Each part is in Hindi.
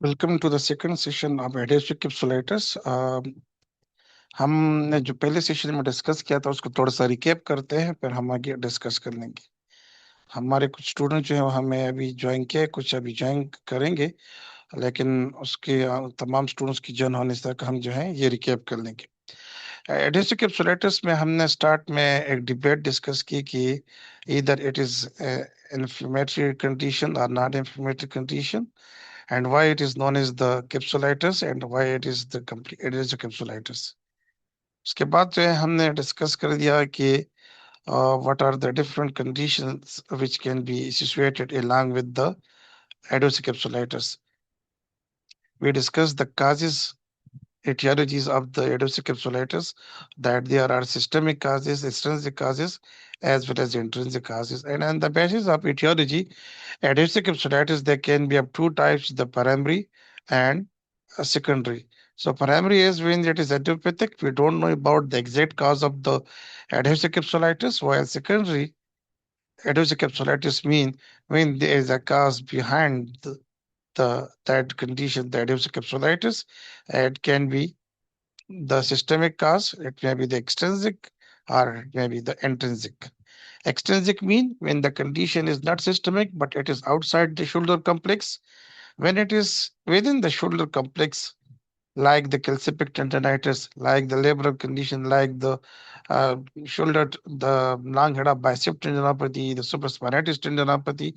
Welcome to the second session of adhesive capsulitis. हमने जो पहले सेशन में डिस्कस किया था उसको थोड़ा सा रिकैप करते हैं, फिर हम आगे डिस्कस कर लेंगे। हमारे कुछ स्टूडेंट जो है वो हमें अभी ज्वाइन किया है, कुछ अभी ज्वाइन करेंगे, लेकिन उसके तमाम स्टूडेंट्स की ज्वाइन होने तक हम जो है ये रिकैप कर लेंगे। एडेसिव कैप्सुलाइटिस में हमने स्टार्ट में एक डिबेट डिस्कस की कि इधर इट इज इन्फ्लेमेटरी कंडीशन और not inflammatory condition, and why it is known as the capsulitis and why it is the complete it is the capsulitis. उसके बाद जो है हमने डिस्कस कर दिया कि what are the different conditions which can be associated along with the adverse capsulitis. We discussed the causes, etiologies of the adverse capsulitis, that there are systemic causes, extrinsic causes, as well as intrinsic causes. And on the basis of etiology, adhesive capsulitis, there can be of two types, the primary and secondary. So primary is when it is idiopathic, we don't know about the exact cause of the adhesive capsulitis, while secondary adhesive capsulitis mean when there is a cause behind the that condition, the adhesive capsulitis. It can be the systemic cause, it may be the extrinsic, or it may be the intrinsic. Extrinsic mean when the condition is not systemic but it is outside the shoulder complex. When it is within the shoulder complex, like the calcific tendonitis, like the labral condition, like the the long head of bicep tendinopathy, the supraspinatus tendinopathy,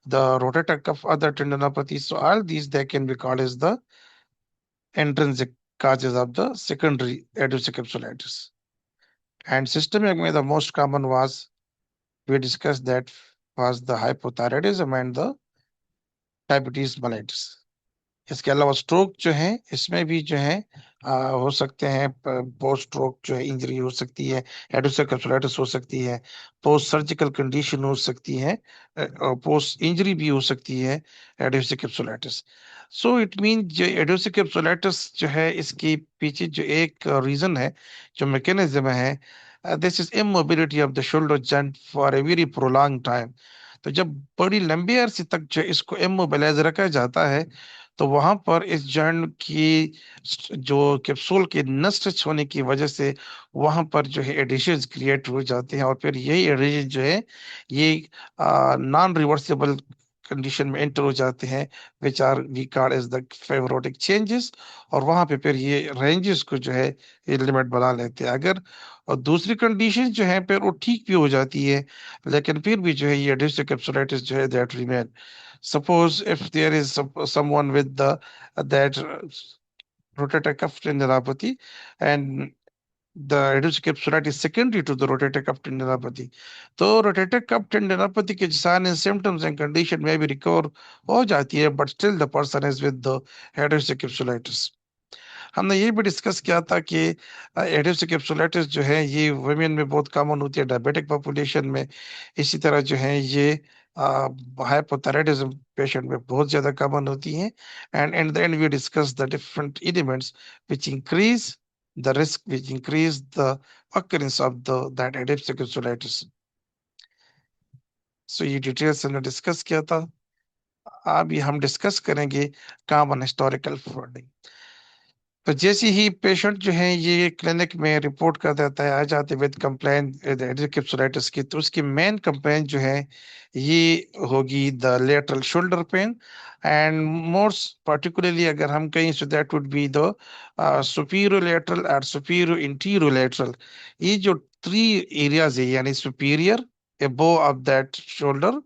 the rotator cuff other tendinopathy. So all these they can be called as the intrinsic causes of the secondary advesive capsulitis. And systemic में the most common was, we discussed that, was the hypothyroidism and the diabetes mellitus. इसके अलावा स्ट्रोक जो है इसमें भी जो है हो सकते हैं, पोस्ट स्ट्रोक जो है इंजरी हो सकती है, एडोसर कैप्सुलाइटिस हो सकती है, पोस्ट सर्जिकल कंडीशन हो सकती है, और पोस्ट इंजरी भी हो सकती है एडोसर कैप्सुलाइटिस। सो इट मीन जो एडोसर कैप्सुलाइटिस जो है इसके पीछे जो एक रीजन है, जो मैकेनिज्म है, this is immobility of the shoulder joint for a very prolong time. तो जब बड़ी लंबी अरसे तक जो इसको इमोबिलाइज रखा जाता है, तो वहां पर इस जॉइंट की जो कैप्सूल के नष्ट होने की वजह से वहां पर जो है एडिशंस क्रिएट हो जाते हैं, और फिर यही एडिशन जो है ये नॉन रिवर्सिबल कंडीशन में एंटर हो जाते हैं, which are we called as the fibrotic changes. और वहां पे फिर ये रेंजेस को जो है ये लिमिट बना लेते हैं। अगर और दूसरी कंडीशन जो है फिर वो ठीक भी हो जाती है, लेकिन फिर भी जो है ये एडिशनल कैप्सुलाइटिस जो है that remain. Suppose if there is someone with the that rotator cuff tendinopathy, and the reduced capsular is secondary to the rotator cuff tendinopathy. तो rotator cuff tendinopathy के signs and symptoms and condition may be recover हो जाती है, but still the person is with the reduced capsulitis. हमने ये भी डिस्कस किया था कि एडेप्टिव कैप्सुलाइटिस जो है ये वुमेन में बहुत कॉमन होती है, डायबिटिक पॉपुलेशन में। इसी तरह जो है ये हाइपोथायराइडिज्म पेशेंट में बहुत ज्यादा कॉमन होती है। And at the end we discuss the different elements which increase the risk, which increase the occurrence of the that adaptive capsulitis. सो ये डिटेल्स हमने डिस्कस किया था। अभी हम डिस्कस करेंगे कॉमन हिस्टोरिकल फंडिंग। तो जैसे ही पेशेंट जो है ये क्लिनिक में रिपोर्ट कर देता है, आ जाते विद कंप्लेन कैप्सुलाइटिस की, तो उसकी मेन कंप्लेन जो है ये होगी the lateral shoulder pain. And most particularly अगर हम कहें, so that would be the superior lateral और सुपीरियर इंटीरियर लेटरल। ये जो थ्री एरियाज है, यानी superior, above of that shoulder,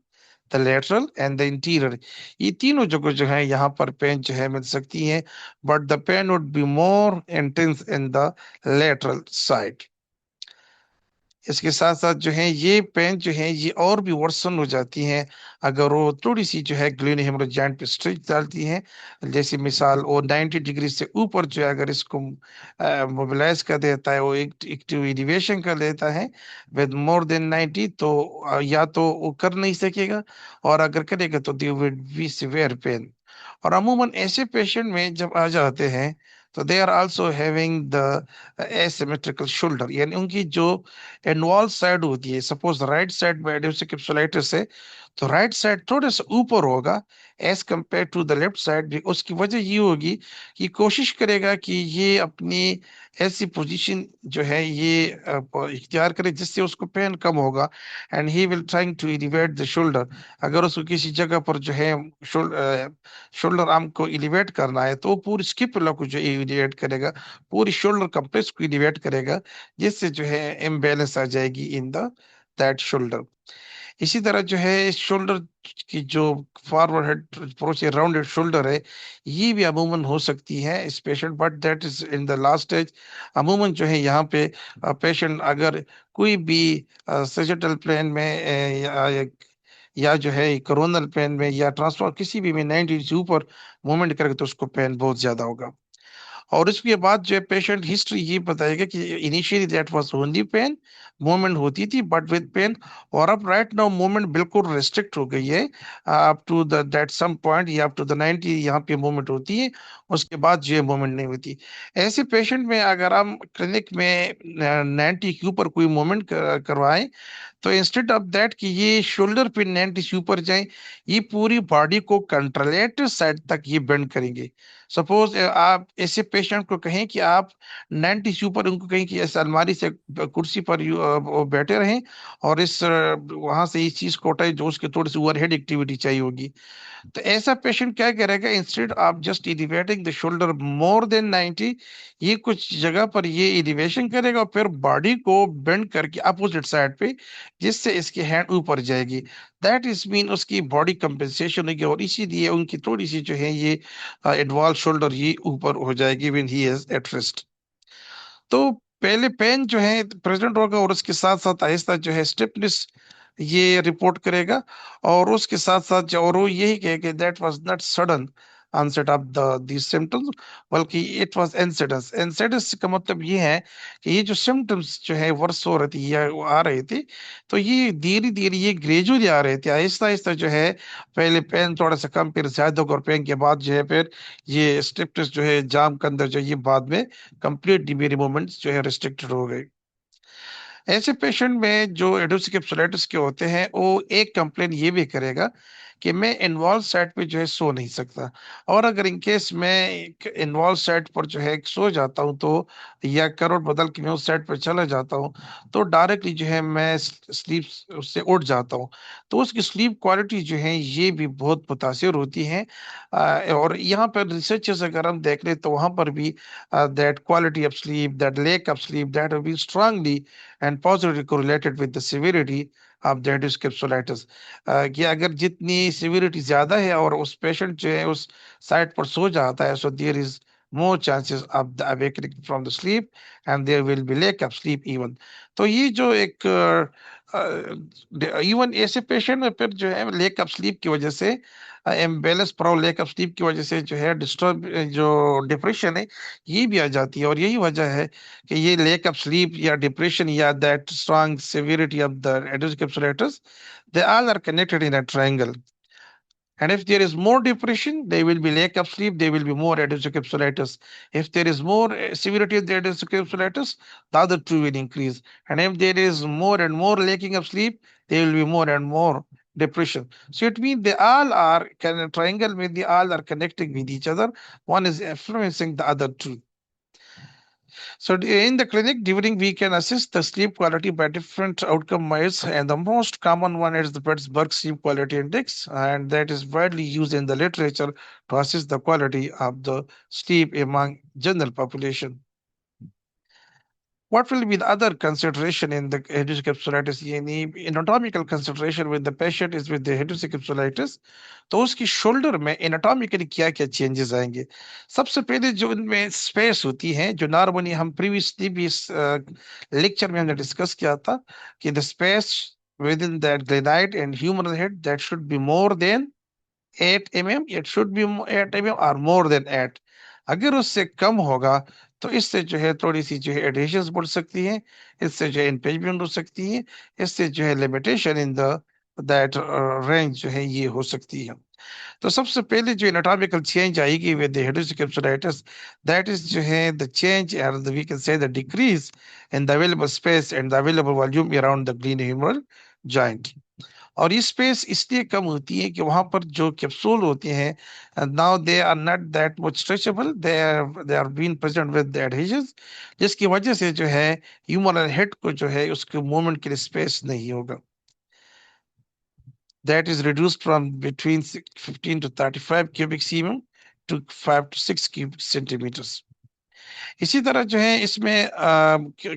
the lateral and the interior, ये तीनों जगह जो है यहाँ पर पेन जो है मिल सकती है, but the pain would be more intense in the lateral side. इसके साथ साथ जो है ये पेन जो है ये और भी वर्सन हो जाती हैं अगर वो थोड़ी सी जो है ग्लेनोहेमोरल जॉइंट पे स्ट्रेच डालती हैं। जैसे मिसाल वो 90 डिग्री से ऊपर जो है अगर इसको मोबिलाइज कर देता है, वो एक एलिवेशन कर देता है विद मोर देन 90, तो या तो वो कर नहीं सकेगा, और अगर करेगा तो they will be severe pain. और अमूमन ऐसे पेशेंट में जब आ जाते हैं, तो they are also having the asymmetrical shoulder, यानी उनकी जो इन्वॉल्व साइड होती है, सपोज राइट साइड में एडिप्सिक कैप्सुलाइटिस है, तो राइट साइड थोड़ा सा ऊपर होगा as compare to the left side. उसकी वजह ये होगी कि कोशिश करेगा कि ये अपनी ऐसी पोजीशन जो है ये इख्तियार करे जिससे उसको पेन कम होगा। And he will trying to elevate the shoulder. अगर उसको किसी जगह पर जो है शोल्डर आर्म को एलिवेट करना है तो वो पूरी स्किप को जो एलिवेट करेगा, पूरी शोल्डर कम्प्लेक्स को एलिवेट करेगा, जिससे जो है इम्बैलेंस आ जाएगी इन द दैट शोल्डर। इसी तरह जो है शोल्डर की जो फॉरवर्ड हेड अप्रोच है, राउंडेड शोल्डर है, ये भी अमूमन हो सकती है इस patient, but that is in the last stage. अमूमन जो है यहाँ पे पेशेंट अगर कोई भी सेजिटल प्लेन में या जो है कोरोनल प्लेन में या ट्रांसफर किसी भी में 90 से ऊपर मूवमेंट करेगा तो उसको पेन बहुत ज्यादा होगा। और इसके बाद जो है पेशेंट हिस्ट्री ये बताएगा कि initially that was only pain, movement होती थी बट विद पेन। और अब राइट नाउ मूवमेंट बिल्कुल रेस्ट्रिक्ट हो गई है up to the that some point या अप टू द 90 यहाँ पे मूवमेंट होती है, उसके बाद जो है मूवमेंट नहीं होती। ऐसे पेशेंट में अगर हम क्लिनिक में 90 के ऊपर कोई मूवमेंट करवाएं तो इंस्टेड ऑफ दैट कि ये शोल्डर पे 90 से ऊपर जाए, ये पूरी बॉडी को कंट्रोलेटिव साइड तक ये बेंड करेंगे। सपोज आप ऐसे पेशेंट को कहें कि आप 90 से ऊपर उनको कहें कि ऐसे अलमारी से कुर्सी पर वो बैठे रहें और इस वहां से इस चीज को उठाए जो उसके थोड़ी सी ओवरहेड एक्टिविटी चाहिए होगी। तो ऐसा पेशेंट क्या करेगा, instead of just elevating the shoulder more than 90, ये कुछ जगह पर ये एलिवेशन करेगा और फिर बॉडी को बेंड करके अपोजिट साइड पे, जिससे इसकी हैंड ऊपर जाएगी। दैट इज मीन उसकी बॉडी कंपेंसेशन होगी और इसीलिए उनकी थोड़ी सी जो है ये एडवांस शोल्डर ये ऊपर हो जाएगी when he is at rest. तो पहले पेन जो है प्रेजेंट होगा और उसके साथ साथ आहिस्ता जो है स्टिफनेस ये रिपोर्ट करेगा। और उसके साथ साथ और वो यही कहेगा that was not sudden onset of the these symptoms, बल्कि इट वाज इंसिडेंस। इंसिडेंस का मतलब ये है कि ये जो सिम्टम्स जो है वर्ष हो रही थी या वो आ रहे थे, तो ये धीरे धीरे ये ग्रेजुअली आ रहे थे, आहिस्ता आहिस्ता जो है पहले पेन थोड़ा सा कम फिर ज्यादा होगा और पेन के बाद जो है फिर ये स्टिफनेस जो है जाम के अंदर जो है, ये बाद में कंप्लीट मेरे मूवमेंट्स जो है रिस्ट्रिक्टेड हो गए। ऐसे पेशेंट में जो एडोसिकेप्सुलाइटिस के होते हैं वो एक कंप्लेन ये भी करेगा कि मैं इन्वॉल्व साइड पे जो है सो नहीं सकता। और अगर इन केस मैं इन्वॉल्व साइड पर जो है सो जाता हूँ तो या करवट बदल के मैं उस साइड पर चला जाता हूँ तो डायरेक्टली जो है मैं स्लीप से उठ जाता हूँ। तो उसकी स्लीप क्वालिटी जो है ये भी बहुत मुतासिर होती है। और यहाँ पर रिसर्चेस अगर हम देख ले तो वहां पर भी that quality of sleep, that lack of sleep, that be strongly and positively correlated with the severity of the reduced capsulitis। कि अगर जितनी severity ज्यादा है और उस पेशेंट जो है उस साइड पर सो जाता है, so there is more chances of the awakening from the sleep and there will be lack of sleep even। तो ये जो एक इवन ऐसे पेशेंट में फिर जो है लेक ऑफ स्लीप की वजह से एम्बेलेंस प्रो लेक ऑफ स्लीप की वजह से जो है डिस्टर्ब जो डिप्रेशन है ये भी आ जाती है। और यही वजह है कि ये lack of sleep या depression या that strong severity of the adrenal capsulitis, they all are connected in a triangle। And if there is more depression, there will be lack of sleep, there will be more adrenal capsulitis. If there is more severity of the adrenal capsulitis, the other two will increase. And if there is more and more lacking of sleep, there will be more and more depression. So it means they all are kind of triangle means they all are connecting with each other. One is influencing the other two. So in the clinic during we can assess the sleep quality by different outcome measures, and the most common one is the Pittsburgh Sleep Quality Index, and that is widely used in the literature to assess the quality of the sleep among general population. What will be the other consideration in the hereditary capsulitis? यानी anatomical consideration with the patient is with the hereditary capsulitis, तो उसकी शोल्डर में एनाटॉमिकली क्या क्या चेंजेस आएंगे। सबसे पहले जो इनमें स्पेस होती है जो नॉर्मली हम प्रीवियसली भी इस लेक्चर में हमने डिस्कस किया था कि the space with in that granite and human head that should be more than 8 mm, it should be 8 mm or more than 8। अगर उससे कम होगा तो इससे जो है थोड़ी सी जो है एडिशंस बढ़ सकती है, इससे जो है इम्पेचमेंट हो सकती है, इससे जो है limitation in the that range जो है ये हो सकती है। तो सबसे पहले जो एनाटॉमिकल चेंज आएगी with the adhesive capsulitis, that is जो है द चेंज और the we can say the decrease in the available space and the available volume around the glenohumeral joint. और ये स्पेस इसलिए कम होती है कि वहां पर जो कैप्सूल होते हैं, now they are not that much stretchable, they are been present with the adhesion, जिसकी वजह से जो है ह्यूमरल हेड को जो है उसके मूवमेंट के लिए स्पेस नहीं होगा. That is reduced from between 15 to 35 cubic cm to 5 to 6 cubic centimeters. इसी तरह जो है इसमें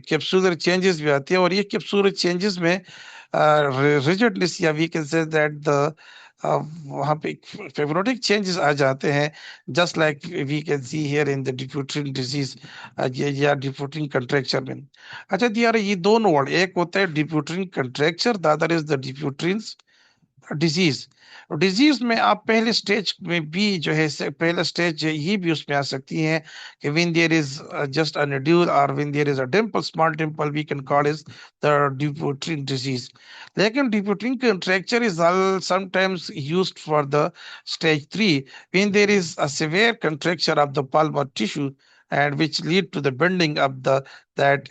कैप्सूलर चेंजेस भी आती है, और ये कैप्सूलर चेंजेस में रिजिडनेस या we can say that the वहाँ पे फेब्रोटिक चेंजेस आ जाते हैं, just like we can see here in the Dupuytren disease या डिफ्यूटरिन कंट्रेक्चर में. अच्छा यार, ये दोनों वर्ड, एक होता है Dupuytren contracture, the other is the Dupuytren disease. Disease में आप पहले स्टेज में भी जो है पहला स्टेज ये भी उसमें आ सकती है कि when there is just a nodule और when there is a dimple, small dimple, we can call is the Dupuytren disease. लेकिन Dupuytren contracture is sometimes used for the stage 3 when there is a severe contracture of the palmar tissue and which lead to the bending of the that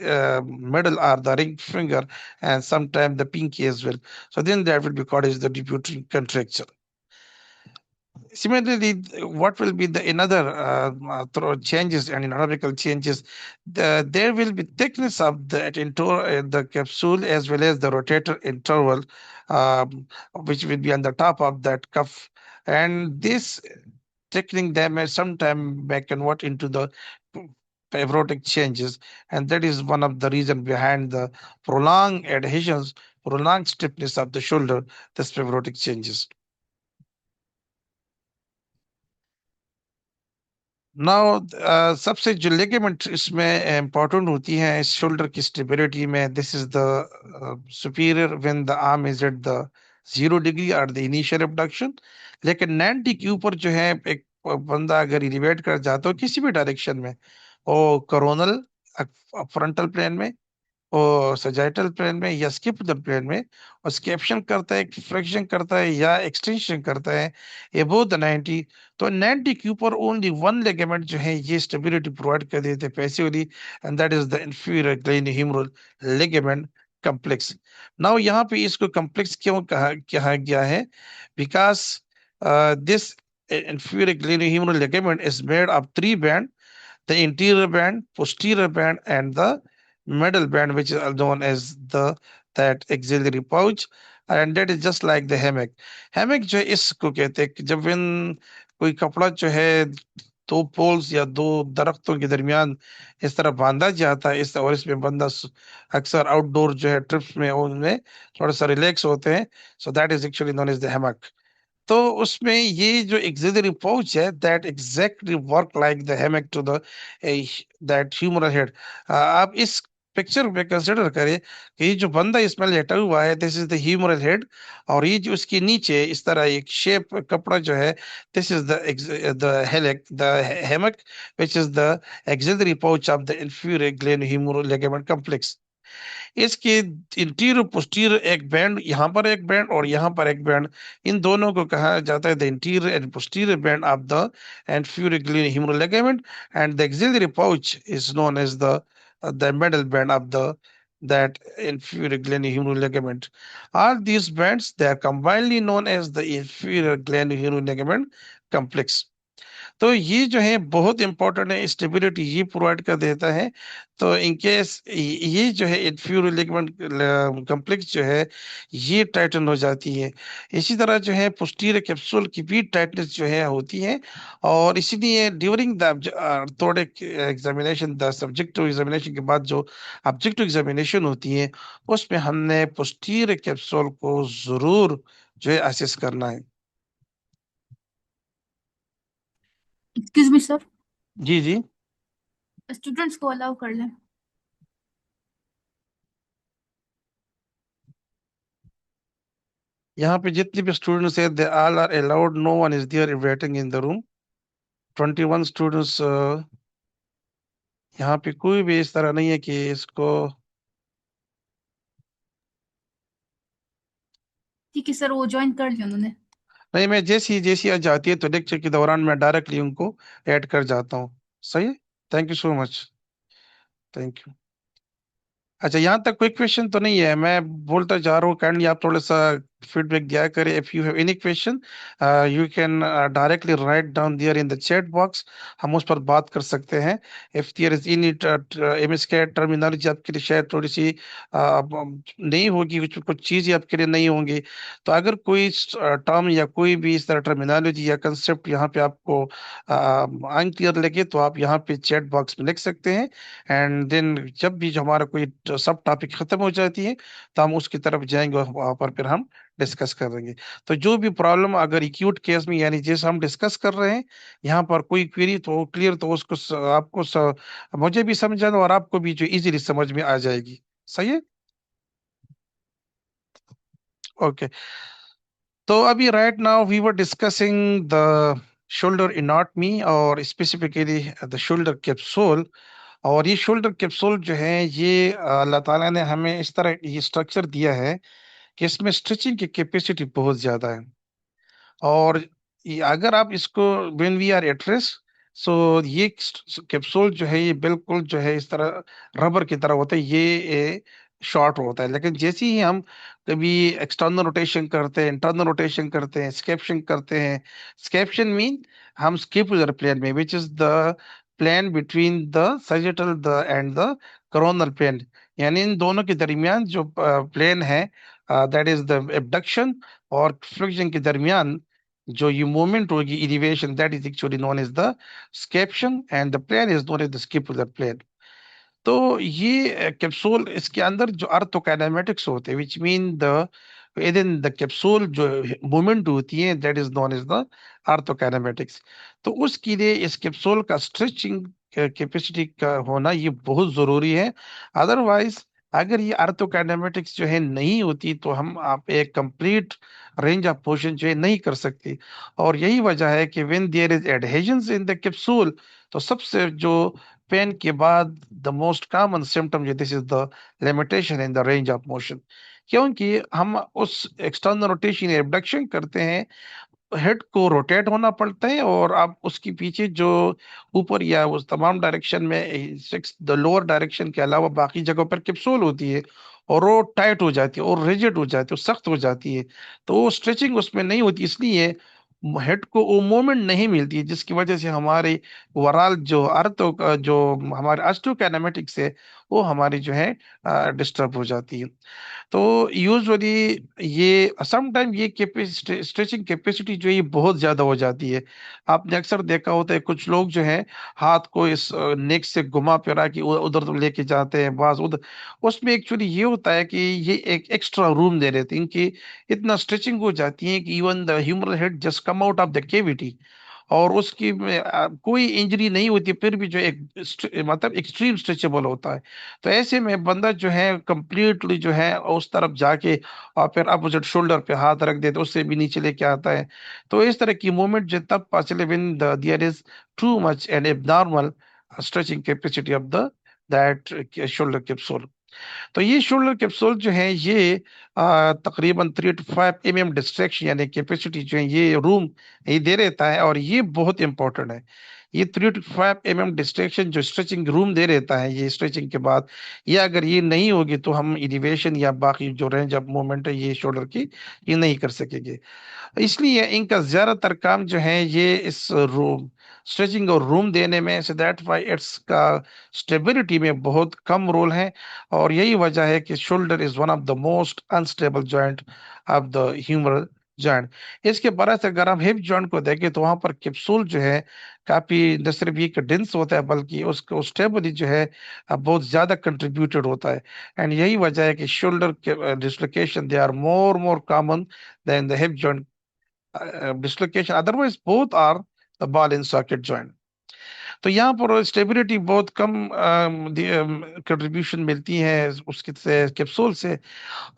middle or the ring finger and sometimes the pinky as well. So then that will be called as the deputy contracture. Similarly, what will be the another changes and anatomical changes? There will be thickness of the capsule as well as the rotator interval, which will be on the top of that cuff. And this thickening them may sometime may convert into the fibrotic changes, and that is one of the reason behind the prolonged adhesions, prolonged stiffness of the shoulder, this fibrotic changes. Now सबसे जो लिगामेंट इसमें इम्पोर्टेंट होती है इस शोल्डर की स्टेबिलिटी में, this is the superior when the arm is at the 0 degree और द इनिशियल एबडक्शन. लेकिन 90 के ऊपर जो है एक बंदा अगर एलिवेट कर जाता हो किसी भी डायरेक्शन में, ओ कोरोनल फ्रंटल प्लेन में, और सजाइटल प्लेन में या स्किप प्लेन में, और स्केप्शन करता है, फ्लेक्शन करता है या एक्सटेंशन करता है एबोव द 90, तो 90 के ऊपर ओनली वन लेगामेंट जो है ये स्टेबिलिटी प्रोवाइड कर देते हैं passively, and that is the inferior glenohumeral ligament complex. Now यहाँ पे इसको कॉम्प्लेक्स क्यों कहा कहा गया है? Because this inferior glenohumeral ligament is made of three bands: the interior band, posterior band, and the middle band, which is known as the that auxiliary pouch, and that is just like the hammock. Hammock जो है इसको कहते हैं कि जब इन कोई कपड़ा जो है दो पोल्स या दो दरख्तों के दरमियान इस तरह बांधा जाता है, इस और इसमें बंदा अक्सर आउटडोर जो है ट्रिप्स में उनमें थोड़ा सा रिलैक्स होते हैं, so that is actually known as the hammock. तो उसमें ये जो एक्सिलरी पाउच है that exactly work like the hammock to the that humeral head. आप इस पिक्चर में कंसिडर करें कि ये जो बंदा इसमें लेटा हुआ है this is the humeral head, और ये जो उसके नीचे इस तरह एक शेप कपड़ा जो है दिस इज द हेलेक the hammock which is the axillary pouch of the inferior glenohumeral ligament complex. इसके इंटीरियर पोस्टीरियर एक बैंड, यहाँ पर एक बैंड और यहाँ पर एक बैंड, इन दोनों को कहा जाता है the interior and posterior band of the inferior glenohumeral ligament, and the auxiliary pouch is known as the middle band of the that inferior glenohumeral ligament. All these bands they are combinedly known as the inferior glenohumeral ligament complex. तो ये जो है बहुत इंपॉर्टेंट है, स्टेबिलिटी ये प्रोवाइड कर देता है. तो इनकेस ये जो है इंफीरियर लिगामेंट कॉम्प्लेक्स जो है ये टाइटन हो जाती है. इसी तरह जो है पोस्टीरियर कैप्सूल की भी टाइटनेस जो है होती है, और इसीलिए during the orthopaedic examination, the subjective examination के बाद जो ऑब्जेक्टिव एग्जामिनेशन होती है उसमें हमने पोस्टीरियर कैप्सूल को जरूर जो है असेस करना है. एक्सक्यूज मी सर, जी जी. स्टूडेंट्स को अलाउ कर लें. यहाँ पे जितने भी स्टूडेंट्स है they all are allowed, no one is there waiting in the room. 21 students, यहाँ पे कोई भी इस तरह नहीं है कि इसको. ठीक है सर, वो ज्वाइन कर लिया उन्होंने. नहीं, मैं जैसी जैसी आ जाती है तो लेक्चर के दौरान मैं डायरेक्टली उनको ऐड कर जाता हूँ. सही है. Thank you so much. Thank you. अच्छा, यहाँ तक कोई क्वेश्चन तो नहीं है, मैं बोलता जा रहा हूँ, काइंडली आप थोड़ा सा फीडबैक दिया करें. If you have any question you can directly write down there in the chat box. हम उस पर बात कर सकते हैं. If there is any MSK terminology आपके लिए शायद थोड़ी सी नहीं होगी, कुछ कुछ चीजें आपके लिए नहीं होंगी, तो अगर कोई टर्म या कोई भी इस तरह टर्मिनोलॉजी या कंसेप्ट यहाँ पे आपको अनक्लियर लगे तो आप यहाँ पे चैट बॉक्स में लिख सकते हैं. एंड देन जब भी जो हमारा कोई सब टॉपिक खत्म हो जाती है तो हम उसकी तरफ जाएंगे और वहां पर फिर हम डिस्कस करेंगे. तो जो भी प्रॉब्लम अगर एक्यूट केस में यानी जैसे हम डिस्कस कर रहे हैं यहाँ पर कोई क्वेरी तो क्लियर, तो उसको मुझे भी समझाना और आपको भी जो इजीली समझ में आ जाएगी. सही है. ओके. तो अभी right now we were discussing the shoulder anatomy और स्पेसिफिकली द शोल्डर कैप्सूल. और ये शोल्डर कैप्सूल जो है ये अल्लाह ताला ने हमें इस तरह ये स्ट्रक्चर दिया है कि इसमें स्ट्रेचिंग की कैपेसिटी बहुत ज्यादा है. और अगर आप इसको when we are at rest, so ये कैप्सूल जो है ये बिल्कुल जो है इस तरह रबर की तरह होता है. ये शॉर्ट होता है, लेकिन जैसे ही हम कभी एक्सटर्नल रोटेशन करते हैं, इंटरनल रोटेशन करते हैं, स्केप्शन करते हैं. स्केप्शन मीन हम स्केपुलर प्लेन में, which is the plane between the sagittal the and the coronal plane, यानी इन दोनों के दरमियान जो प्लेन है, दैट इज द एबडक्शन और फ्लेक्शन के दरमियान जो ये मूवमेंट होगी, elevation, that is actually known as the scaption and the plane is known as the scapular plane. तो ये कैप्सूल, इसके अंदर जो अर्थोकाइनेमेटिक्स होते हैं, which mean the with in the capsule जो मूवमेंट होती है, that is known as the arthrokinematics. तो उसके लिए इस कैप्सूल का स्ट्रेचिंग कैपेसिटी का होना ये बहुत जरूरी है. अदरवाइज अगर ये अर्थोकाइनेमेटिक्स जो है नहीं होती तो हम आप एक कंप्लीट रेंज ऑफ मोशन जो है नहीं कर सकते. और यही वजह है कि when there is adhesions in the capsule, तो सबसे जो पेन के बाद द मोस्ट कॉमन सिम्टम जो this is the limitation in the range of motion. क्योंकि हम उस एक्सटर्नल रोटेशन एबडक्शन करते हैं, हेड को रोटेट होना पड़ता है, और आप उसके पीछे जो ऊपर या उस तमाम डायरेक्शन में सिक्स द लोअर डायरेक्शन के अलावा बाकी जगहों पर कैप्सूल होती है, और वो टाइट हो जाती है और रिजिड हो जाती है, सख्त हो जाती है. तो वो स्ट्रेचिंग उसमें नहीं होती, इसलिए हेड को वो मूवमेंट नहीं मिलती है, जिसकी वजह से हमारे ओवरऑल जो अर्थ जो हमारे ऑस्टियोकाइनेमेटिक्स है वो हमारी जो है डिस्टर्ब हो जाती है. तो यूजुअली ये समटाइम ये कैपेसिटी, स्ट्रेचिंग कैपेसिटी जो है ये बहुत ज्यादा हो जाती है. आपने अक्सर देखा होता है कुछ लोग जो है हाथ को इस नेक से घुमा फिरा के उधर उधर लेके जाते हैं, बाज उधर. उसमें एक्चुअली ये होता है कि ये एक एक्स्ट्रा रूम दे देते हैं कि इतना स्ट्रेचिंग हो जाती है कि even the humeral head just come out of the cavity, और उसकी में, कोई इंजरी नहीं होती, फिर भी जो एक मतलब एक्सट्रीम स्ट्रेचेबल होता है. तो ऐसे में बंदा जो है कंप्लीटली जो है उस तरफ जाके और फिर अपोजिट शोल्डर पे हाथ रख देते, उससे भी नीचे लेके आता है. तो इस तरह की मूवमेंट जो तब possible when there is too much and abnormal stretching capacity of the that shoulder capsule. तो ये शोल्डर कैप्सूल जो है ये तकरीबन 3 to 5 mm डिस्ट्रैक्शन यानी कैपेसिटी जो है ये रूम ये दे रहता है, और ये बहुत इंपॉर्टेंट है. ये 3 to 5 mm डिस्ट्रैक्शन जो स्ट्रेचिंग रूम दे रहता है ये स्ट्रेचिंग के बाद, ये अगर ये नहीं होगी तो हम इलिवेशन या बाकी जो रेंज ऑफ मूवमेंट है ये शोल्डर की ये नहीं कर सकेंगे. इसलिए इनका ज्यादातर काम जो है ये इस रूम स्ट्रेचिंग और रूम देने में, से दैट वाई इट्स का स्टेबिलिटी में बहुत कम रोल है. और यही वजह है कि shoulder is one of the most unstable joint of the humeral joint. इसके बरस अगर हम हिप जॉइंट को देखें तो वहां पर कैप्सूल जो है काफी न सिर्फ ये डेंस होता है बल्कि उसको स्टेबिलिटी जो है बहुत ज्यादा कंट्रीब्यूटेड होता है. एंड यही वजह है कि shoulder dislocation they are more common than the hip joint dislocation. Otherwise, both are the ball and socket joint. तो यहाँ पर स्टेबिलिटी बहुत कम कंट्रीब्यूशन मिलती है उसके से कैप्सूल से.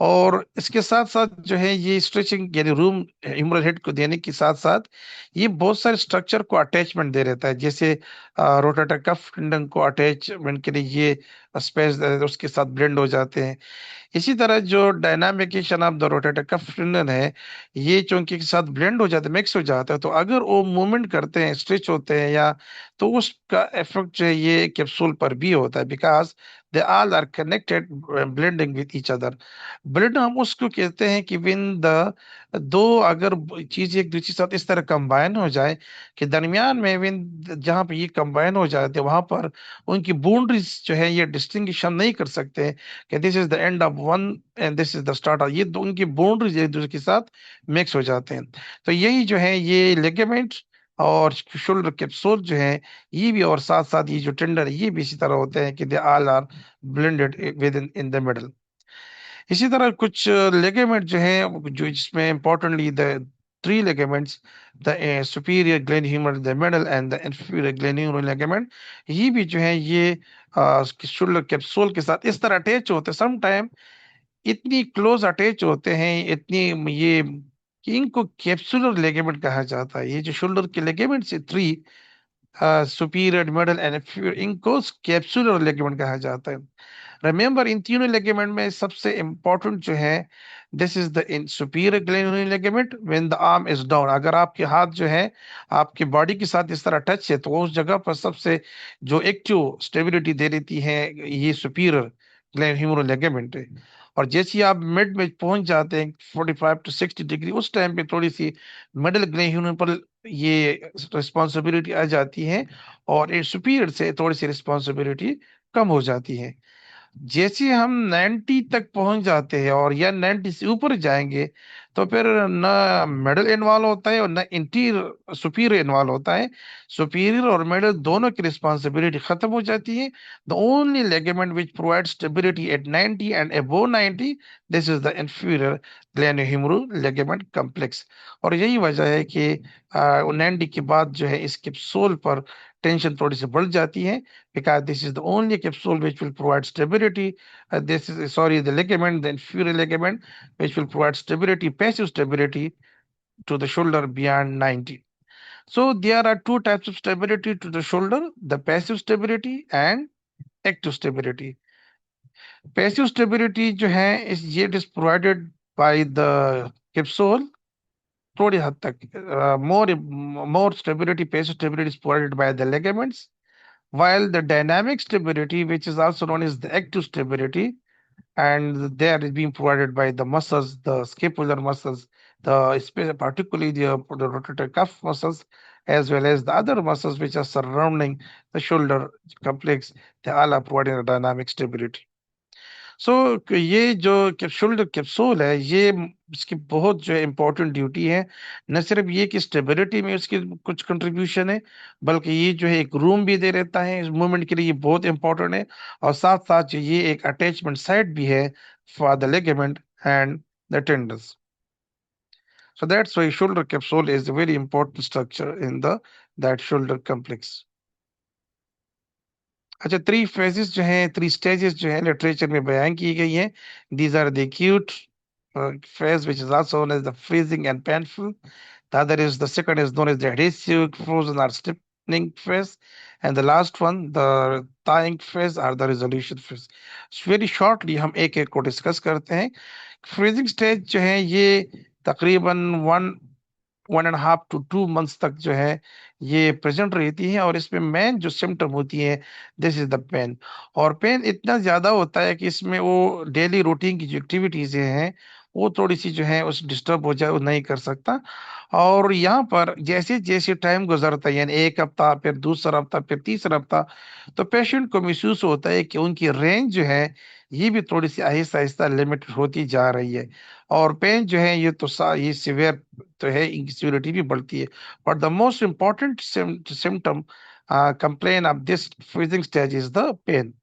और इसके साथ साथ जो है ये स्ट्रेचिंग यानी रूम ह्यूमरल हेड को देने के साथ साथ ये बहुत सारे स्ट्रक्चर को अटैचमेंट दे रहता है. जैसे रोटेटर कफ टेंडन को अटैचमेंट के लिए ये स्पेस उसके साथ ब्लेंड हो जाते हैं. इसी तरह जो डायनामिकेशन of the rotator cuff tendon है ये चौंकी के साथ ब्लेंड हो जाता है, मिक्स हो जाता है. तो अगर वो मूवमेंट करते हैं, स्ट्रेच होते हैं या, तो उसका इफेक्ट जो है ये कैप्सूल पर भी होता है, because they all are connected blending with each other. Blend हम उसको कहते हैं कि विन द दो अगर चीज एक दूसरे के साथ इस तरह कंबाइन हो जाए कि दरमियान में विन जहाँ पे ये कंबाइन हो जाते हैं वहां पर उनकी बाउंड्रीज जो है ये डिस्टिंग्विश हम नहीं कर सकते कि this is the end of one and this is the start of, ये दो उनकी बाउंड्रीज एक दूसरे के साथ मिक्स हो जाते हैं। तो यही जो है ये लिगामेंट और शोल्डर कैप्सूल जो है ये भी, और साथ साथ ये जो टेंडर है ये भी इसी तरह होते हैं कि they all are blended with in the middle. इसी तरह कुछ लिगामेंट जो है जो जिसमें importantly the three ligaments, the superior glenohumeral, the middle and the inferior glenohumeral ligament, ये भी जो है ये शोल्डर कैप्सूल के साथ इस तरह अटैच होते हैं, सम टाइम इतनी क्लोज अटैच होते हैं, इतनी ये कि इनको कैप्सुलर लिगामेंट कहा जाता है। ये जो शोल्डर के ligaments three, superior middle and inferior, इनको कैप्सुलर लिगामेंट कहा जाता है। रिमेंबर इन तीनों लिगामेंट में सबसे इंपॉर्टेंट जो है this is the in superior glenohumeral ligament when the arm is down, अगर आपके हाथ जो है आपकी बॉडी के साथ इस तरह टच है तो उस जगह पर सबसे जो एक्टिव स्टेबिलिटी दे देती है ये सुपीरियर ग्लेन्यूलर लिगामेंट है। और जैसे ही आप मिड में पहुंच जाते हैं 45 to 60 डिग्री, उस टाइम पे थोड़ी सी मिडिल ग्लेन्यूलर पर ये रिस्पॉन्सिबिलिटी आ जाती है और सुपीरियर से थोड़ी सी रिस्पॉन्सिबिलिटी कम हो जाती है। जैसे हम 90 तक पहुंच जाते हैं और या 90 से ऊपर जाएंगे तो फिर न मिडल इन्वॉल्व होता है और न इंटीरियर सुपीरियर इन्वॉल्व होता है। सुपीरियर और मिडल दोनों की रिस्पॉन्सिबिलिटी खत्म हो जाती है। The only ligament which provide stability at 90 and above 90, this is the inferior glenohumeral ligament complex. और यही वजह है कि 90 के बाद जो है इस कैप्सूल पर टेंशन थोड़ी सी बढ़ जाती है, because this is the only capsule which will provide stability. This is, sorry, the ligament, the inferior ligament, which will provide stability, passive stability to the shoulder beyond 90. So there are two types of stability to the shoulder, the passive stability and active stability. Passive stability जो है is it is provided by the capsule थोड़ी हद तक, more stability, passive stability is provided by the ligaments, while the dynamic stability, which is also known as the active stability, and there is being provided by the muscles, the scapular muscles, particularly the rotator cuff muscles, as well as the other muscles which are surrounding the shoulder complex. They all are providing a dynamic stability. सो ये जो कैप्सूल कैप्सूल है ये इसकी बहुत जो है इम्पोर्टेंट ड्यूटी है। न सिर्फ ये कि स्टेबिलिटी में उसकी कुछ कंट्रीब्यूशन है, बल्कि ये जो है एक रूम भी दे देता है इस मूवमेंट के लिए, ये बहुत इंपॉर्टेंट है। और साथ साथ जो ये एक अटैचमेंट साइट भी है for the ligament and the tendons. So that's why shoulder capsule is a very important structure in the that shoulder complex. अच्छा, थ्री फेजेस जो हैं, थ्री स्टेजेस जो हैं लिटरेचर में बयान की गई हैं। These are the acute phase which is also known as the freezing and painful. The other is the second is known as the adhesive, frozen or stiffening phase. And the last one, the thawing phase or the resolution phase. So very shortly हम एक एक को डिस्कस करते हैं। फ्रीजिंग स्टेज जो है ये तकरीबन 1.5 to 2 months तक जो है ये प्रेजेंट रहती है और इसमें मेन जो सिम्टम होती है दिस इज द पेन। और पेन इतना ज्यादा होता है कि इसमें वो डेली रूटीन की जो एक्टिविटीज हैं वो थोड़ी सी जो है उस डिस्टर्ब हो जाए, वो नहीं कर सकता। और यहाँ पर जैसे जैसे टाइम गुजरता है यानी एक हफ्ता, फिर दूसरा हफ्ता, फिर तीसरा हफ्ता, तो पेशेंट को महसूस होता है कि उनकी रेंज जो है ये भी थोड़ी सी आहिस्ता आहिस्ता लिमिट होती जा रही है। और पेन जो है ये तो ये सिवियर तो है, इनकी सिवियरिटी भी बढ़ती है। But the most important symptom complaint of this freezing stage is the pain.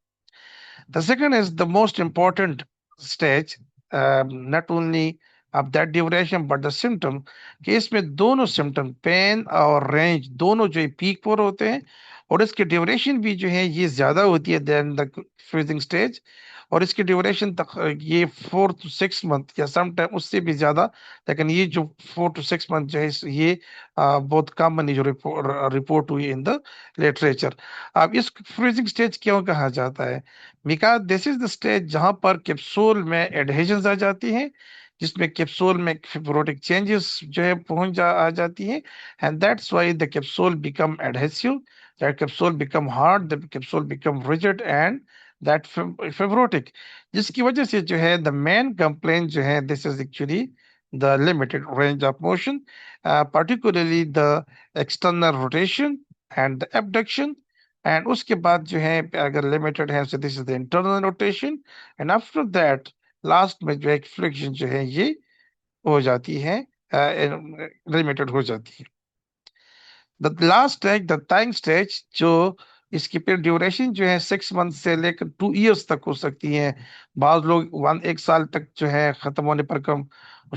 The second is the most important stage, not only of that duration but the symptom, कि इसमें दोनों सिम्टम पेन और रेंज दोनों जो पीक पर होते हैं और इसकी ड्यूरेशन भी जो है ये ज्यादा होती है देन द फ्रीजिंग स्टेज। और इसकी ड्यूरेशन तक ये 4 to 6 month या सम टाइम उससे भी ज्यादा, लेकिन ये जो 4 to 6 month जो है ये बहुत कॉमन जो रिपोर्ट हुई इन द लिटरेचर। अब इस फ्रीजिंग स्टेज क्यों कहा जाता है? Because this is the stage जहां पर कैप्सूल में एडहेजन आ जाती हैं, जिसमें कैप्सूल में फिब्रोटिक चेंजेस जो है आ जाती हैं, and that's why the capsule become adhesive, that capsule become hard, the capsule become rigid and that fibrotic, जिसकी वजह से जो है द मेन कंप्लेंट जो है this is actually the limited range of motion, particularly the external rotation and the abduction. And उसके बाद जो है अगर लिमिटेड है so this is the internal rotation, and after that last में जो एक फ्रिक्शन जो है ये हो जाती है, लिमिटेड हो जाती है। The last stage the time stage जो इसकी फिर ड्यूरेशन जो है 6 मंथ से लेकर 2 इयर्स तक हो सकती है। बाद लोग 1 साल तक जो है खत्म होने पर कम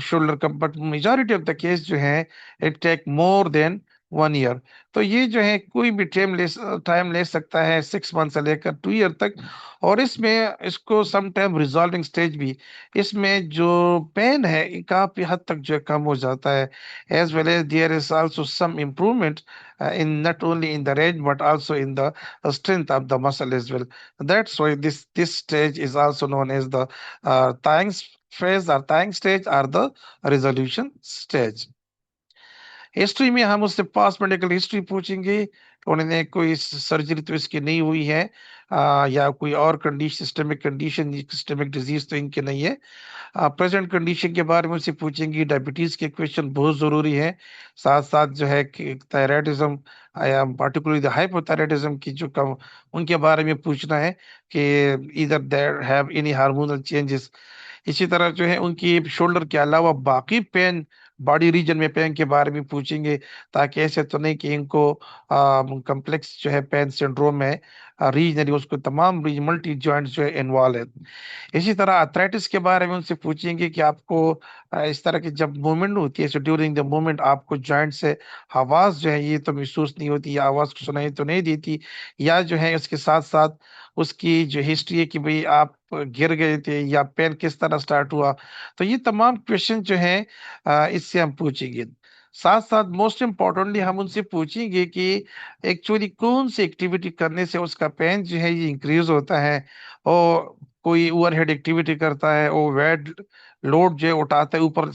शोल्डर कम, but majority of the case जो है it take more than 1 year. तो ये जो है कोई भी टाइम ले सकता है 6 मंथ से लेकर 2 ईयर तक। और इसमें इसको सम टाइम रिजॉल्विंग स्टेज भी, इसमें जो पेन है ये काफी हद तक जो है कम हो जाता है, as well as there is also some improvement in not only in the range but also in the strength of the muscle as well. That's why this stage is also known as the thawing phase or thawing stage or the resolution stage. History में हम उससे पास्ट मेडिकल हिस्ट्री पूछेंगे, उन्होंने कोई सर्जरी तो इसकी नहीं हुई है, या कोई और कंडीशन सिस्टमिक डिजीज तो इनके नहीं है। प्रेजेंट कंडीशन के बारे में से पूछेंगी, डायबिटीज के क्वेश्चन बहुत जरूरी है। साथ साथ जो है कि थायराइडिज्म या पार्टिकुलरली हाइपोथायराइडिज्म की जो कम उनके बारे में पूछना है कि इधर there have any hormonal changes. इसी तरह जो है उनकी शोल्डर के अलावा बाकी पेन, बॉडी रीजन में पेन के बारे में पूछेंगे, ताकि ऐसे तो नहीं कि इनको कम्प्लेक्स जो है पेन सिंड्रोम है रीजनली, उसको तमाम मल्टी जॉइंट्स जो है इन्वॉल्व है। इसी तरह अर्थराइटिस के बारे में उनसे पूछेंगे कि आपको इस तरह की जब मूवमेंट होती है तो ड्यूरिंग द मूवमेंट आपको जॉइंट से आवाज जो है ये तो महसूस नहीं होती, या आवाज सुनाई तो नहीं देती, या जो है उसके साथ साथ उसकी जो हिस्ट्री है कि भाई आप गिर गए थे या पेन किस तरह स्टार्ट हुआ। तो ये तमाम क्वेश्चन जो है इससे हम पूछेंगे। साथ साथ मोस्ट इम्पोर्टेंटली हम उनसे पूछेंगे कि एक्चुअली कौन सी एक्टिविटी करने से उसका पेन जो है ये इंक्रीज होता है। और कोई ओवरहेड एक्टिविटी करता है, वो वेट लोड जो है उठाता है ऊपर,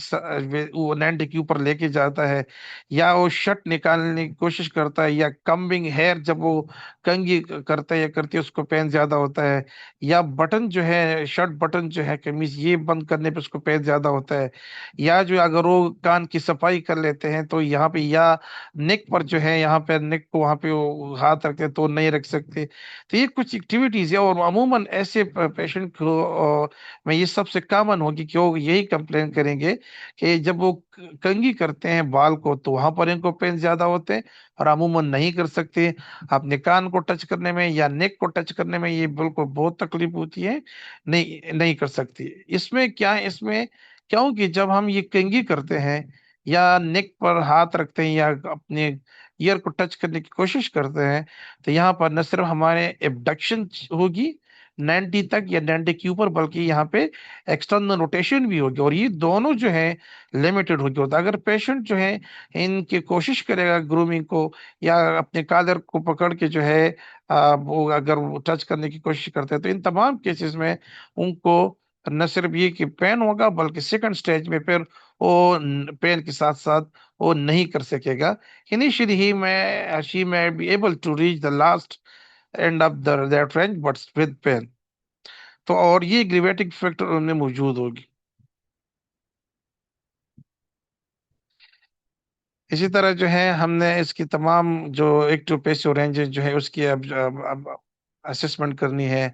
वो लैंड के ऊपर लेके जाता है, या वो शर्ट निकालने की कोशिश करता है, या कम्बिंग हेयर जब वो कंघी करता है या करती है उसको पेन ज्यादा होता है, या बटन जो है शर्ट बटन जो है कमीज ये बंद करने पे उसको पेन ज्यादा होता है, या जो अगर वो कान की सफाई कर लेते हैं तो यहाँ पे, या नेक पर जो है यहाँ पे नेक को वहां पे वो हाथ रखते हैं तो नहीं रख सकते। तो ये कुछ एक्टिविटीज है, और अमूमन ऐसे पेशेंट को में ये सबसे कॉमन होगी कि वो यही कंप्लेन करेंगे कि जब वो कंघी करते हैं बाल को तो वहां पर इनको पेन ज्यादा होते हैं, और अमूमन नहीं कर सकते। अपने कान को टच करने में या नेक को टच करने में ये बिल्कुल बहुत तकलीफ होती है, नहीं नहीं कर सकती। इसमें क्या है, इसमें क्योंकि जब हम ये कंघी करते हैं या नेक पर हाथ रखते हैं या अपने ईयर को टच करने की कोशिश करते हैं, तो यहाँ पर न सिर्फ हमारे एबडक्शन होगी 90 तक या 90 के ऊपर, बल्कि यहाँ पे एक्सटर्नल रोटेशन भी होगी, और ये दोनों जो है लिमिटेड होगी। होता अगर पेशेंट जो है इनकी कोशिश करेगा ग्रूमिंग को, या अपने कॉलर को पकड़ के जो है वो अगर वो टच करने की कोशिश करते हैं, तो इन तमाम केसेस में उनको न सिर्फ ये कि पेन होगा, बल्कि सेकंड स्टेज में फिर वो पेन के साथ साथ वो नहीं कर सकेगा। इनिशियली ही मैं she may be able to reach the last end of that range but with pain। तो और ये ग्रीवेटिक फैक्टर उनमें मौजूद होगी। इसी तरह जो है हमने इसकी तमाम जो एक्टिव पेशियो रेंजेस जो है उसकी अब असेसमेंट करनी है।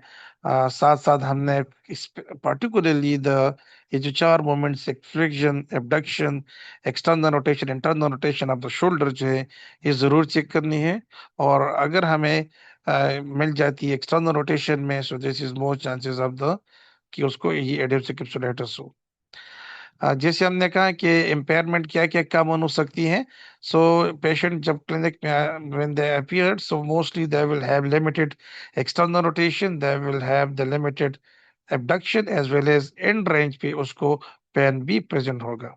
साथ साथ हमने इस पार्टिकुलरली द ये जो चार moments, flexion, abduction, external rotation, internal rotation of the shoulder जो है ये जरूर चेक करनी है। और अगर हमें मिल जाती है एक्सटर्नल रोटेशन में, so this is more chances of the कि उसको ये एडेप्सिव कैप्सुलाइटिस हो। जैसे हमने कहा कि इम्पेयरमेंट क्या क्या कॉमन हो सकती है। सो पेशेंट जब क्लिनिक में when they appear, so mostly they will have limited external rotation, they will have the limited abduction as well as and range पे उसको पेन भी प्रेजेंट होगा।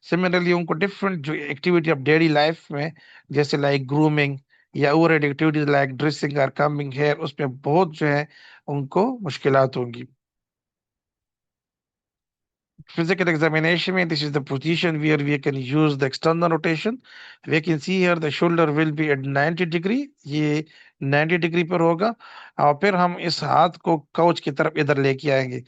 सिमिलरली उनको डिफरेंट जो एक्टिविटी ऑफ डेली लाइफ में, जैसे लाइक ग्रूमिंग या ओवरहेड एक्टिविटीज लाइक ड्रेसिंग और कमिंग हेयर, उसमें बहुत जो है उनको मुश्किलात होंगी। Physical examination में this is the position where we can use the external rotation. We can see here the shoulder will be at 90 degree. ये 90 डिग्री पर होगा और फिर हम इस हाथ को काउच की तरफ इधर लेके आएंगे।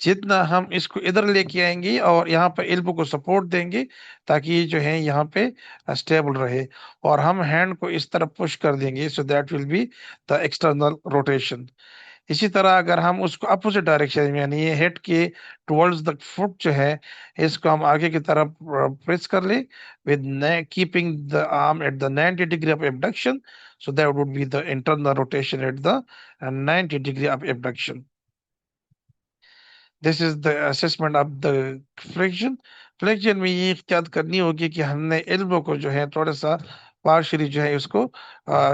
जितना हम इसको इधर लेके आएंगे और यहाँ पर एल्बो को सपोर्ट देंगे ताकि ये जो है यहाँ पे स्टेबल रहे और हम हैंड को इस तरफ पुश कर देंगे so that will be the external rotation. इसी तरह अगर हम उसको अपोजिट डायरेक्शन में यानी ये हेड के टुवर्ड्स द फुट जो है इसको हम आगे की तरफ प्रेस कर ले with keeping the arm at the 90 degree of abduction so that would be the internal rotation at the 90 degree of abduction. This is the assessment of the flexion. Flexion में ये याद करनी होगी कि हमने एल्बो को जो है थोड़ा सा पार्शियली जो है उसको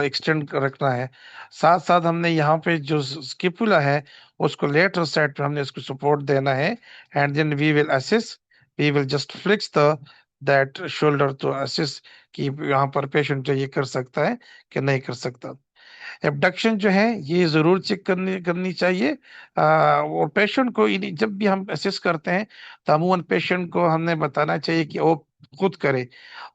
एक्सटेंड कर रखना है। साथ साथ हमने यहाँ पे जो स्किपुला है उसको लेटरल साइड पे हमने इसको सपोर्ट देना है and then we will assess we will just flex the that shoulder to assess कि यहाँ पर पेशेंट जो ये कर सकता है कि नहीं कर सकता। एबडक्शन जो है ये जरूर चेक करनी करनी चाहिए। और पेशेंट को जब भी हम असेस करते हैं तो अमूमन पेशेंट को हमने बताना चाहिए कि वो खुद करे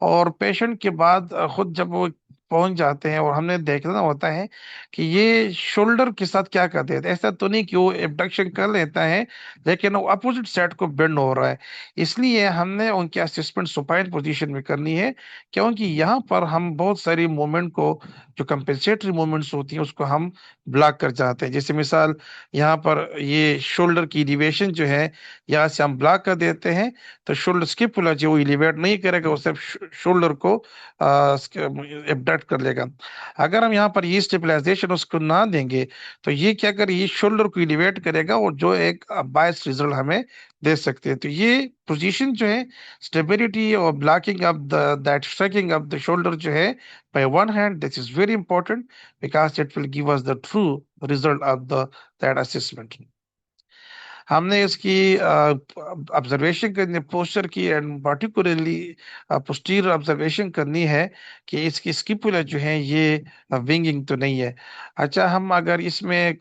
और पेशेंट के बाद खुद जब वो पहुंच जाते हैं और हमने देखना होता है कि ये शोल्डर के साथ क्या करते हैं। ऐसा तो नहीं कि वो एबडक्शन कर लेता है लेकिन वो अपोजिट साइड को बेंड हो रहा है। इसलिए हमने उनकी असेसमेंट सुपाइन पोजीशन में करनी है क्योंकि यहाँ पर हम बहुत सारी मूवमेंट को जो कंपेंसेटरी मूवमेंट्स होती हैं उसको हम ब्लॉक कर जाते हैं। जैसे मिसाल यहाँ पर ये शोल्डर की इलिवेशन जो है यहाँ से हम ब्लॉक कर देते हैं तो शोल्डर स्किपुला जो वो इलिवेट नहीं करेगा वो सिर्फ शोल्डर को एबडक्ट कर लेगा। अगर हम यहाँ पर ये स्टेबलाइजेशन उसको ना देंगे तो ये क्या करे ये शोल्डर को इलिवेट करेगा और जो एक बायस रिजल्ट हमें दे सकते हैं। तो ये पोजीशन जो है स्टेबिलिटी और blocking of the that striking off the shoulder जो है by one hand this is very important because it will give us the true result of the that assessment। हमने इसकी ऑब्जर्वेशन करनी पोस्चर की एंड पार्टिकुलरली पोस्टीरियर ऑब्जर्वेशन करनी है कि इसकी स्किपुला जो है ये विंगिंग तो नहीं है। अच्छा हम अगर इसमें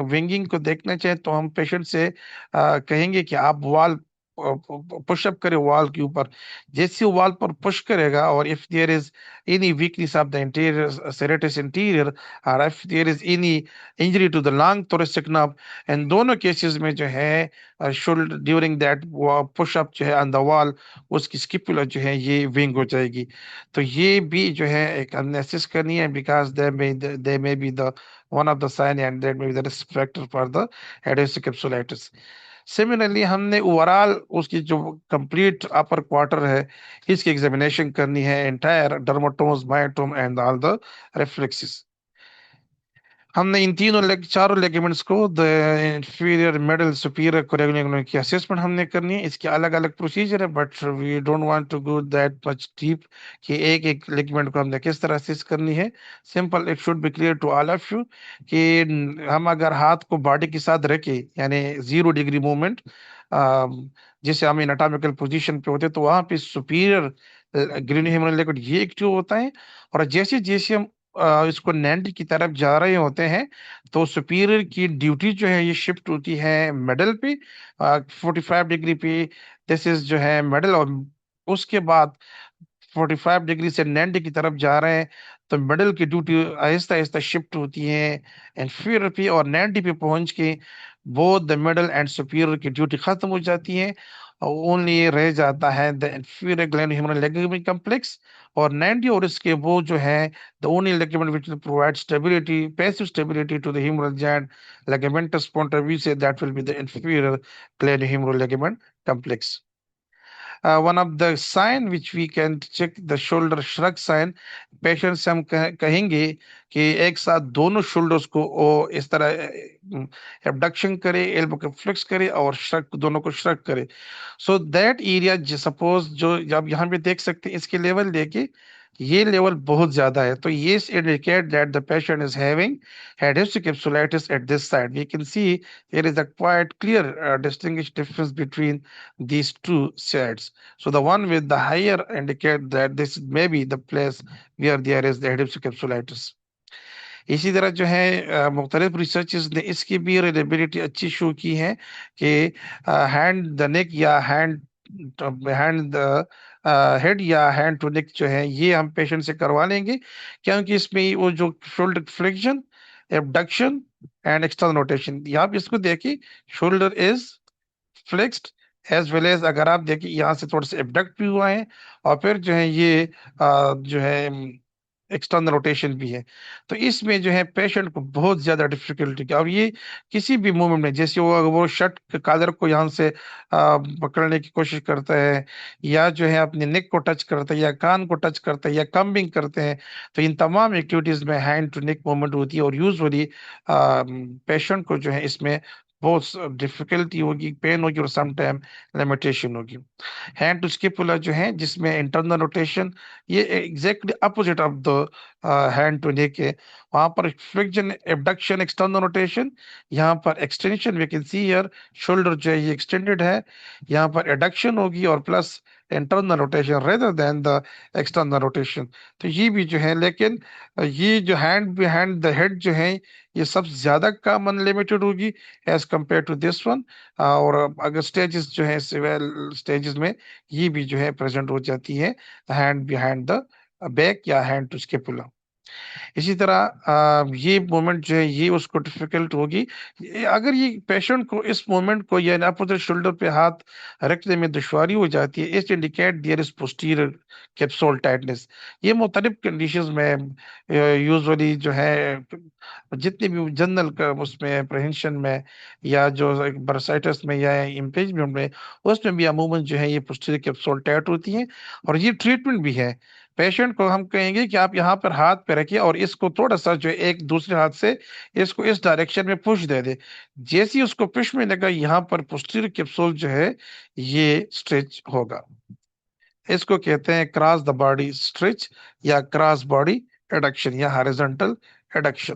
विंगिंग को देखना चाहें तो हम पेशेंट से कहेंगे कि आप वॉल पुशअप करें वॉल के ऊपर। जैसे वॉल पर पुश करेगा और if there is any weakness of the interior serratus interior और if there is any injury to the long thoracic nerve इन दोनों केसेस में जो है शोल्डर ड्यूरिंग दैट पुशअप जो है ऑन द वॉल उसकी स्किपुला जो है ये विंग हो जाएगी। तो ये भी जो है एक हमने असेस करनी है because they may be the one of the sign and that may be the risk factor for the adhesive capsulitis। Similarly हमने ओवरऑल उसकी जो कंप्लीट अपर क्वार्टर है इसकी एग्जामिनेशन करनी है entire dermatomes myotome and all the reflexes. हमने इन तीनों चारों लेगमेंट्स को the inferior middle superior coracohumeral की असेसमेंट हमने करनी है। इसके अलग अलग प्रोसीजर है but we don't want to go that much deep कि एक एक लेगमेंट को हमने किस तरह असेस करनी है। Simple it should be clear to all of you कि हम अगर हाथ को बॉडी के साथ रखे यानी 0 डिग्री मूवमेंट जैसे हम एनाटॉमिकल पोजीशन पे होते तो वहां पे सुपीरियर ग्रेन्यूल लिक्विड ये एक्टिव होता है और जैसे जैसे हम इसको 90 की तरफ जा रहे होते हैं तो सुपीरियर की ड्यूटी जो है ये शिफ्ट होती है मिडल पे 45 डिग्री पे। दिस इज जो है मिडल और उसके बाद 45 डिग्री से 90 की तरफ जा रहे हैं तो मिडल की ड्यूटी आहिस्ता आहिस्ता शिफ्ट होती है इंफीरियर पे और 90 पे पहुंच के both the middle and superior की ड्यूटी खत्म हो जाती है और ओनली रह जाता है the inferior gland ligament complex और 90 और इसके वो जो है the only ligament which will provide stability passive stability to the humeral joint ligamentous point of view say that will be the inferior glenohumeral ligament complex। one of the sign which we can check the shoulder shrug sign patient से हम कहेंगे कि एक साथ दोनों शोल्डर्स को ओ इस तरह एबडक्शन करे एल्बो को फ्लेक्स करे और श्रग दोनों को श्रग करे सो दैट एरिया सपोज जो जब यहाँ पे देख सकते हैं इसके लेवल देके ये लेवल बहुत ज्यादा है तो ये indicate that the patient is having adhesive capsulitis at this side। We can see there is a quite clear distinguished difference between these two sides। So the one with the higher indicate that this may be the place where there is the adhesive capsulitis। इसी तरह जो है मुख्तलिफ रिसर्चेस ने इसकी भी रिलेबिलिटी अच्छी शो की है कि हैंड द नेक या हैंड हेड या हैंड टू नेक जो है ये हम पेशेंट से करवा लेंगे, क्योंकि इसमें वो जो shoulder flexion, abduction and external rotation, आप इसको देखिए, shoulder is flexed as well as, अगर आप देखिए यहाँ से थोड़ा सा एबडक्ट भी हुआ है, और फिर जो है ये जो है एक्सटर्नल रोटेशन भी है। तो इसमें जो है पेशेंट को बहुत ज्यादा डिफिकल्टी, और ये किसी भी मूवमेंट में, जैसे वो शर्ट के कॉलर को यहाँ से पकड़ने की कोशिश करता है, या जो है अपने नेक को टच करता है, या कान को टच करता है, या कम्बिंग करते हैं, तो इन तमाम एक्टिविटीज में हैंड टू नेक मूवमेंट होती है, और यूजुअली पेशेंट को जो है इसमें बहुत डिफिकल्टी होगी, पेन होगी, और सम टाइम लिमिटेशन होगी। हैंड टू स्किपुला जो है जिसमें इंटरनल रोटेशन, ये exactly opposite of the hand to neck है। वहां पर फ्लेक्शन, एबडक्शन, एक्सटर्नल रोटेशन, यहाँ पर extension, we can see here shoulder जो है ये एक्सटेंडेड है, यहाँ पर एडक्शन होगी और plus internal rotation rather than the external rotation. तो ये भी जो है, लेकिन ये जो हैंड बिहाइंड द हेड जो है ये सबसे ज्यादा कॉमन लिमिटेड होगी as compare to this one. और अगर स्टेजेस जो है सिविल स्टेजेस में ये भी जो है प्रेजेंट हो जाती है, हैंड बिहाइंड द बैक या हैंड टू स्केपुला। इसी तरह ये मोमेंट जो है ये उसको डिफिकल्ट होगी। अगर ये पेशेंट को इस मोमेंट को या अपोजिट शोल्डर पे हाथ रखने में दुश्वारी हो जाती है, इस indicate there is posterior capsule tightness. ये मुख्तलिफ कंडीशंस में यूजुअली जो है जितने भी जनरल का उसमें अप्रहेंशन में, या जो बरसाइटिस में या इम्पेचमेंट में, उसमें भी अमूमन जो है ये पोस्टीरियर कैप्सूल टाइट होती है, और ये ट्रीटमेंट भी है। पेशेंट को हम कहेंगे कि आप यहाँ पर हाथ पे रखिए और इसको थोड़ा सा जो है एक दूसरे हाथ से इसको इस डायरेक्शन में पुश दे दे। जैसे ही उसको पुश मिलेगा लगा, यहाँ पर पोस्टीरियर कैप्सूल जो है ये स्ट्रेच होगा। इसको कहते हैं क्रॉस द बॉडी स्ट्रेच, या क्रॉस बॉडी एडक्शन, या हॉरिजॉन्टल एडक्शन।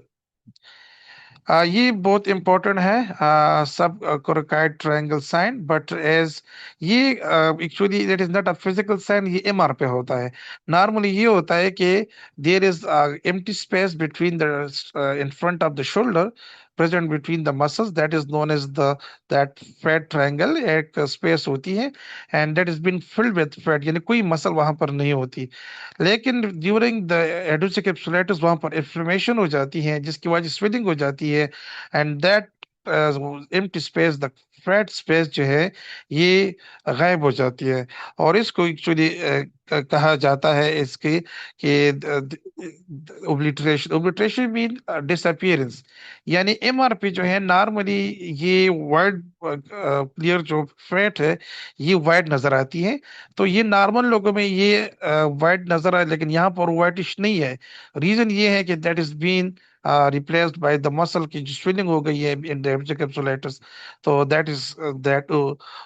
ये बहुत इंपॉर्टेंट है, subcoracoid triangle sign, but as ये actually that is not a physical sign, ये एमआर पे होता है। नॉर्मली ये होता है कि there is empty space between the in front of the shoulder, present between the muscles, that is known as the that fat triangle, एक स्पेस होती है, and that is been filled with fat, यानी कोई मसल वहां पर नहीं होती। लेकिन ड्यूरिंग द एडोसिक एप्सुलाइटिस वहां पर इन्फ्लेमेशन हो जाती है, जिसकी वजह स्वेलिंग हो जाती है, and that empty space, the fat space जो है ये गायब हो जाती है। और इसको एक्चुअली कहा जाता है इसके कि ओब्लिटरेशन, ओब्लिटरेशन मीन डिसअपियरेंस। यानी एमआरपी जो है नॉर्मली ये वाइड क्लियर जो फैट है ये वाइड नजर आती है, तो ये नॉर्मल लोगों में ये वाइट नजर आए, लेकिन यहाँ पर वाइटिश नहीं है। रीजन ये है कि that is been replaced by the muscle की जो स्विलिंग हो गई है इन द कैप्सुलाइटिस। तो that is that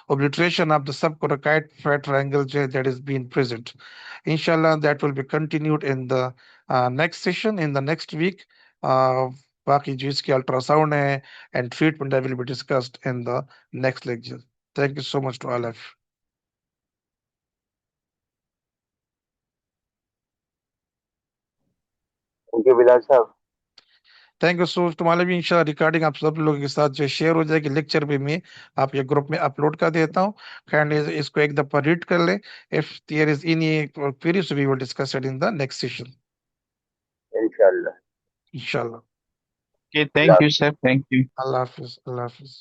obliteration of the subcorticate fat triangle जो है that is being present. Inshallah that will be continued in the next session in the next week. uh, बाकी जो इसकी अल्ट्रासाउंड है and treatment that will be discussed in the next lecture. Thank you so much to all of you. Thank you Bilal साहब। Thank you so much. तुम्हारे भी इंशाल्लाह रिकॉर्डिंग आप सब लोगों के साथ जो शेयर हो जाएगी, लेक्चर भी मैं आप ये ग्रुप में अपलोड कर देता हूँ। काइंडली इसको एक दफा रीड कर लें। If there is any query so we will discuss it in the next session इंशाल्लाह। इंशाल्लाह। Okay, thank you, sir. Thank you. Allah Hafiz, Allah Hafiz.